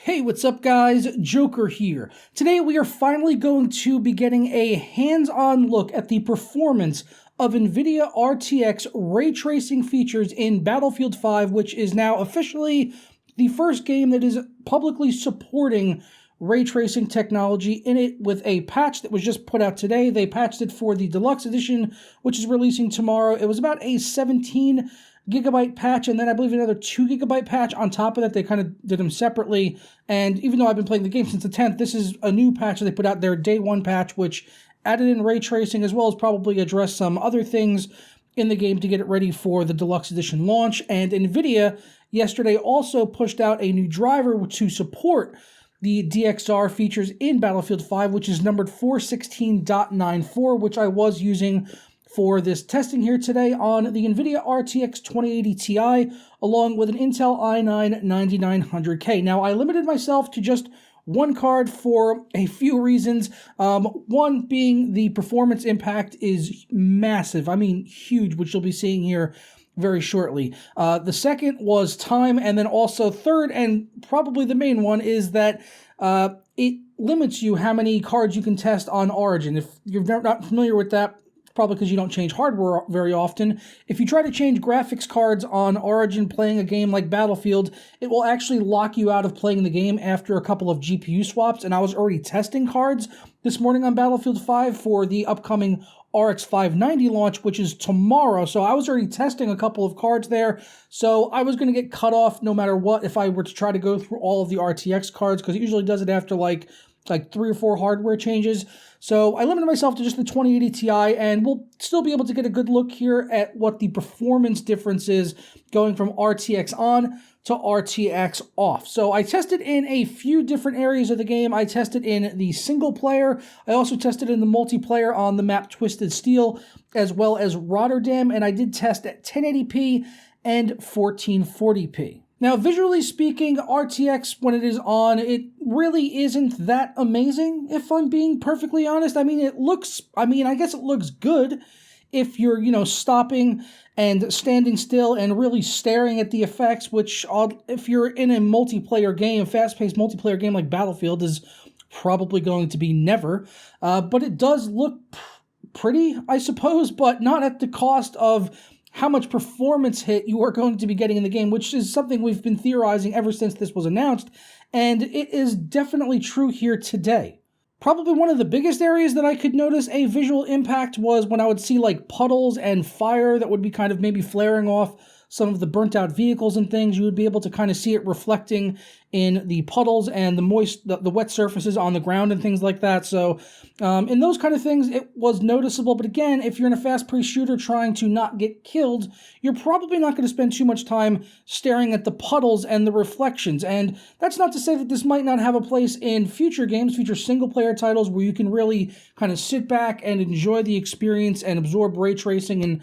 Hey, what's up guys? Joker here. Today we are finally going to be getting a hands-on look at the performance of NVIDIA RTX ray tracing features in Battlefield 5, which is now officially the first game that is publicly supporting ray tracing technology in it, with a patch that was just put out today. They patched it for the deluxe edition, which is releasing tomorrow. It was about a 17 gigabyte patch, and then I believe another 2 gigabyte patch on top of that. They kind of did them separately, and even though I've been playing the game since the 10th, this is a new patch that they put out, their day one patch, which added in ray tracing as well as probably addressed some other things in the game to get it ready for the deluxe edition launch. And NVIDIA yesterday also pushed out a new driver to support the DXR features in Battlefield 5, which is numbered 416.94, which I was using for this testing here today on the NVIDIA RTX 2080 Ti, along with an Intel i9-9900K. Now, I limited myself to just one card for a few reasons. One being the performance impact is massive. I mean, huge, which you'll be seeing here very shortly. The second was time, and then also third, and probably the main one, is that it limits you how many cards you can test on Origin. If you're not familiar with that, probably because you don't change hardware very often. If you try to change graphics cards on Origin playing a game like Battlefield, it will actually lock you out of playing the game after a couple of GPU swaps, and I was already testing cards this morning on Battlefield 5 for the upcoming RX 590 launch, which is tomorrow, so I was already testing a couple of cards there, so I was going to get cut off no matter what if I were to try to go through all of the RTX cards, because it usually does it after like 3 or 4 hardware changes. So I limited myself to just the 2080 Ti, and we'll still be able to get a good look here at what the performance difference is going from RTX on to RTX off. So I tested in a few different areas of the game. I tested in the single player. I also tested in the multiplayer on the map Twisted Steel, as well as Rotterdam, and I did test at 1080p and 1440p. Now, visually speaking, RTX, when it is on, it really isn't that amazing, if I'm being perfectly honest. I mean, I guess it looks good if you're, stopping and standing still and really staring at the effects, which, if you're in a multiplayer game, fast-paced multiplayer game like Battlefield, is probably going to be never. But it does look pretty, I suppose, but not at the cost of how much performance hit you are going to be getting in the game, which is something we've been theorizing ever since this was announced, and it is definitely true here today. Probably one of the biggest areas that I could notice a visual impact was when I would see like puddles and fire that would be kind of maybe flaring off some of the burnt out vehicles and things. You would be able to kind of see it reflecting in the puddles and the wet surfaces on the ground and things like that. So in those kind of things, it was noticeable. But again, if you're in a fast-paced shooter trying to not get killed, you're probably not going to spend too much time staring at the puddles and the reflections. And that's not to say that this might not have a place in future games, future single-player titles, where you can really kind of sit back and enjoy the experience and absorb ray tracing and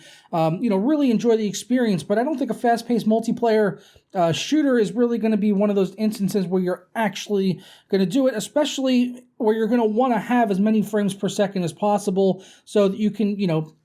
really enjoy the experience. But I don't think a fast-paced multiplayer shooter is really going to be one of those instances where you're actually going to do it, especially where you're going to want to have as many frames per second as possible so that you can,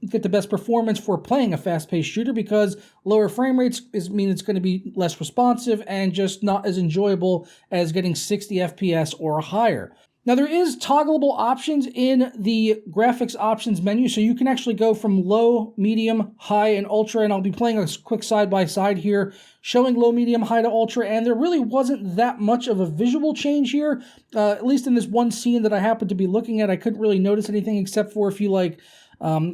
get the best performance for playing a fast-paced shooter, because lower frame rates mean it's going to be less responsive and just not as enjoyable as getting 60 FPS or higher. Now, there is toggleable options in the graphics options menu, so you can actually go from low, medium, high, and ultra, and I'll be playing a quick side-by-side here, showing low, medium, high to ultra, and there really wasn't that much of a visual change here, at least in this one scene that I happened to be looking at. I couldn't really notice anything except for if you,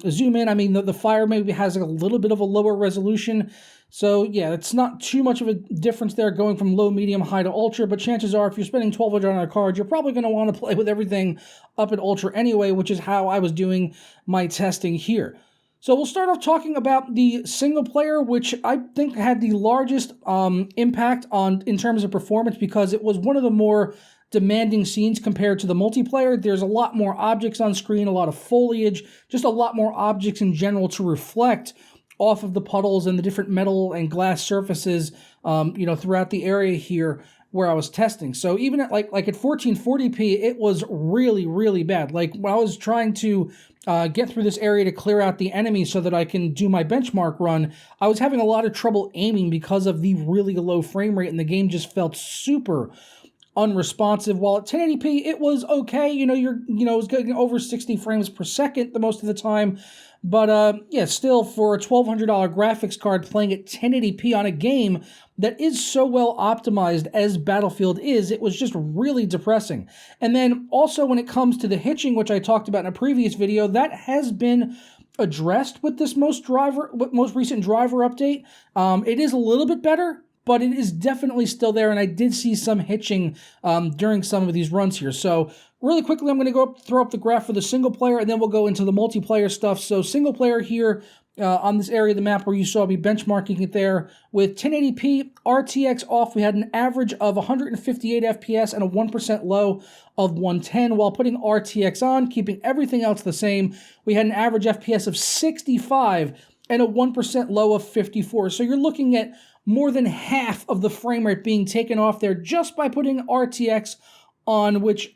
zoom in. I mean, the fire maybe has a little bit of a lower resolution. So yeah, it's not too much of a difference there going from low, medium, high to ultra, but chances are if you're spending $1,200 on a card, you're probably going to want to play with everything up at ultra anyway, which is how I was doing my testing here. So we'll start off talking about the single player, which I think had the largest impact in terms of performance, because it was one of the more demanding scenes compared to the multiplayer. There's a lot more objects on screen, a lot of foliage, just a lot more objects in general to reflect off of the puddles and the different metal and glass surfaces, throughout the area here where I was testing. So even at like at 1440p, it was really, really bad. Like when I was trying to get through this area to clear out the enemy so that I can do my benchmark run, I was having a lot of trouble aiming because of the really low frame rate, and the game just felt super unresponsive. While at 1080p, it was okay. It was getting over 60 frames per second the most of the time. But yeah, still for a $1,200 graphics card playing at 1080p on a game that is so well optimized as Battlefield is, it was just really depressing. And then also when it comes to the hitching, which I talked about in a previous video, that has been addressed with this most recent driver update. It is a little bit better, but it is definitely still there, and I did see some hitching during some of these runs here. So really quickly, I'm going to throw up the graph for the single player, and then we'll go into the multiplayer stuff. So single player here on this area of the map where you saw me benchmarking it there, with 1080p RTX off, we had an average of 158 FPS and a 1% low of 110. While putting RTX on, keeping everything else the same, we had an average FPS of 65 and a 1% low of 54. So you're looking at more than half of the frame rate being taken off there just by putting RTX on, which,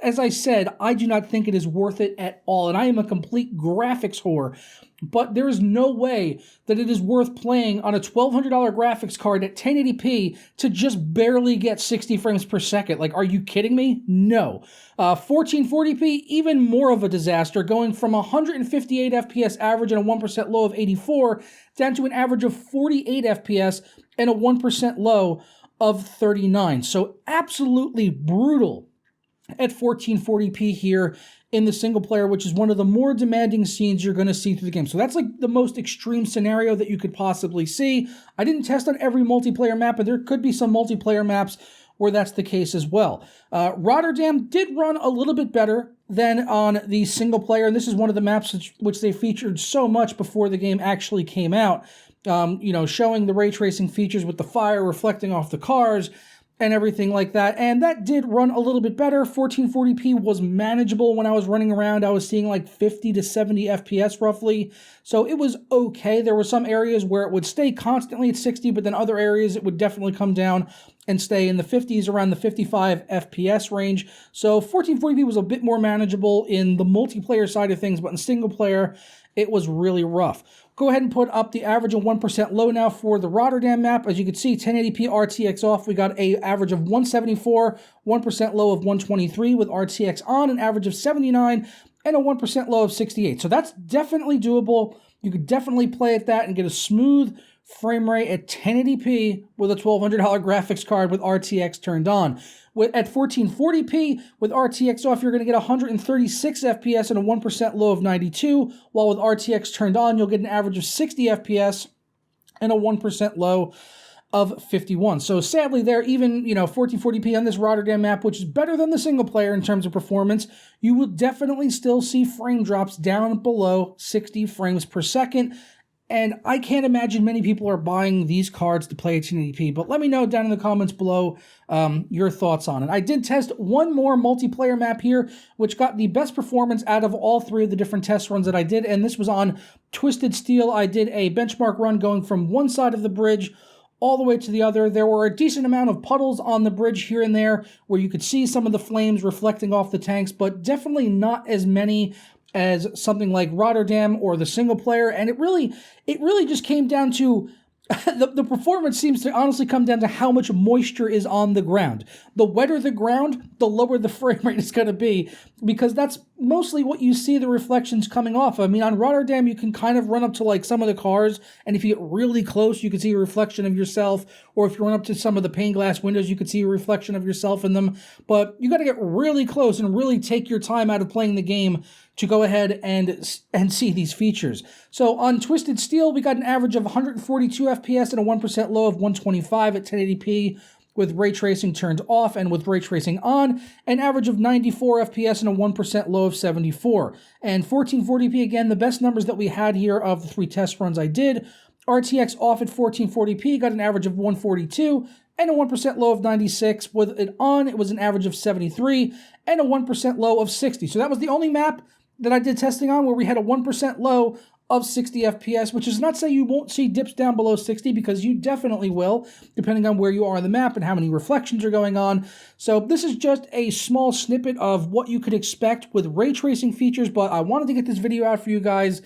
as I said, I do not think it is worth it at all. And I am a complete graphics whore, but there is no way that it is worth playing on a $1,200 graphics card at 1080p to just barely get 60 frames per second. Like, are you kidding me? No. 1440p, even more of a disaster, going from 158 FPS average and a 1% low of 84 down to an average of 48 FPS and a 1% low of 39. So absolutely brutal at 1440p here in the single player, which is one of the more demanding scenes you're going to see through the game. So that's like the most extreme scenario that you could possibly see. I didn't test on every multiplayer map, but there could be some multiplayer maps where that's the case as well. Rotterdam did run a little bit better than on the single player, and this is one of the maps which they featured so much before the game actually came out, showing the ray tracing features with the fire reflecting off the cars and everything like that, and that did run a little bit better. 1440p was manageable when I was running around. I was seeing like 50 to 70 FPS roughly, so it was okay. There were some areas where it would stay constantly at 60, but then other areas it would definitely come down and stay in the 50s, around the 55 FPS range. So 1440p was a bit more manageable in the multiplayer side of things, but in single player, it was really rough. Go ahead and put up the average of 1% low now for the Rotterdam map. As you can see, 1080p RTX off, we got an average of 174, 1% low of 123 with RTX on, an average of 79, and a 1% low of 68. So that's definitely doable. You could definitely play at that and get a smooth frame rate at 1080p with a $1,200 graphics card with RTX turned on. At 1440p with RTX off, you're going to get 136 FPS and a 1% low of 92, while with RTX turned on, you'll get an average of 60 FPS and a 1% low of 51. So sadly there, even 1440p on this Rotterdam map, which is better than the single player in terms of performance, you will definitely still see frame drops down below 60 frames per second. And I can't imagine many people are buying these cards to play at 1080p, but let me know down in the comments below your thoughts on it. I did test one more multiplayer map here, which got the best performance out of all three of the different test runs that I did, and this was on Twisted Steel. I did a benchmark run going from one side of the bridge all the way to the other. There were a decent amount of puddles on the bridge here and there where you could see some of the flames reflecting off the tanks, but definitely not as many as something like Rotterdam or the single player. And it really just came down to the performance seems to honestly come down to how much moisture is on the ground. The wetter the ground, the lower the frame rate is going to be, because that's mostly what you see the reflections coming off. I mean, on Rotterdam, you can kind of run up to like some of the cars, and if you get really close, you can see a reflection of yourself, or if you run up to some of the pane glass windows, you could see a reflection of yourself in them. But you got to get really close and really take your time out of playing the game to go ahead and see these features. So on Twisted Steel, we got an average of 142 FPS and a 1% low of 125 at 1080p with ray tracing turned off, and with ray tracing on, an average of 94 FPS and a 1% low of 74. And 1440p, again, the best numbers that we had here of the three test runs I did. RTX off at 1440p, got an average of 142 and a 1% low of 96. With it on, it was an average of 73 and a 1% low of 60. So that was the only map that I did testing on where we had a 1% low of 60 FPS, which is not to say you won't see dips down below 60, because you definitely will, depending on where you are on the map and how many reflections are going on. So this is just a small snippet of what you could expect with ray tracing features, but I wanted to get this video out for you guys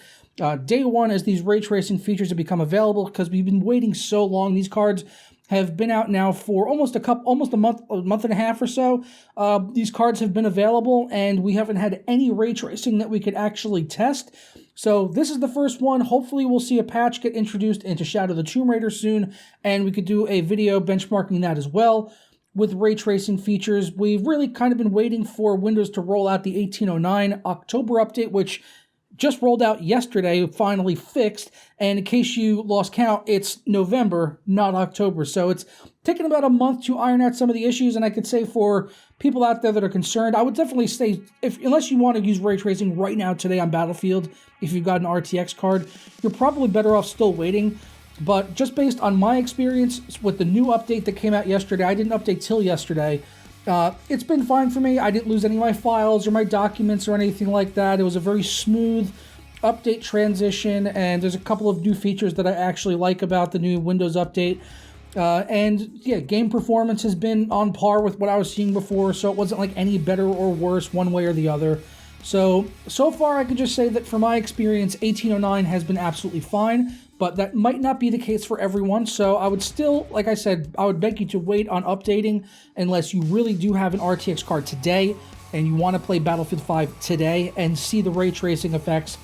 day one as these ray tracing features have become available, because we've been waiting so long. These cards have been out now for almost a month and a half or so. These cards have been available, and we haven't had any ray tracing that we could actually test. So this is the first one. Hopefully we'll see a patch get introduced into Shadow of the Tomb Raider soon, and we could do a video benchmarking that as well. With ray tracing features, we've really kind of been waiting for Windows to roll out the 1809 October update, which just rolled out yesterday, finally fixed, and in case you lost count, it's November, not October, so it's taken about a month to iron out some of the issues, and I could say for people out there that are concerned, I would definitely say, unless you want to use ray tracing right now today on Battlefield, if you've got an RTX card, you're probably better off still waiting. But just based on my experience with the new update that came out yesterday, I didn't update till yesterday, it's been fine for me. I didn't lose any of my files or my documents or anything like that. It was a very smooth update transition, and there's a couple of new features that I actually like about the new Windows update. And yeah, game performance has been on par with what I was seeing before, so it wasn't like any better or worse one way or the other. So far I can just say that from my experience, 1809 has been absolutely fine, but that might not be the case for everyone. So I would still, like I said, I would beg you to wait on updating unless you really do have an RTX card today and you want to play Battlefield 5 today and see the ray tracing effects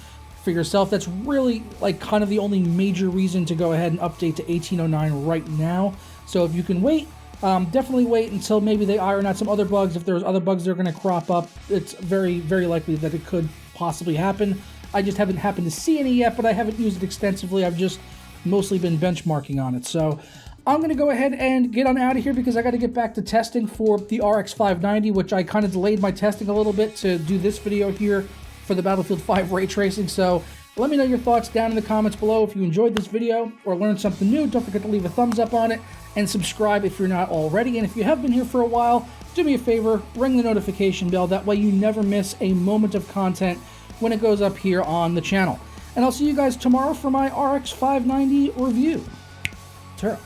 for yourself. That's really like kind of the only major reason to go ahead and update to 1809 right now. So if you can wait, definitely wait until maybe they iron out some other bugs. If there's other bugs that are going to crop up, it's very, very likely that it could possibly happen. I just haven't happened to see any yet, but I haven't used it extensively. I've just mostly been benchmarking on it. So I'm going to go ahead and get on out of here because I got to get back to testing for the RX 590, which I kind of delayed my testing a little bit to do this video here for the Battlefield 5 ray tracing. So let me know your thoughts down in the comments below. If you enjoyed this video or learned something new, don't forget to leave a thumbs up on it and subscribe if you're not already. And if you have been here for a while, do me a favor, ring the notification bell. That way you never miss a moment of content when it goes up here on the channel. And I'll see you guys tomorrow for my RX 590 review. Ta-ra.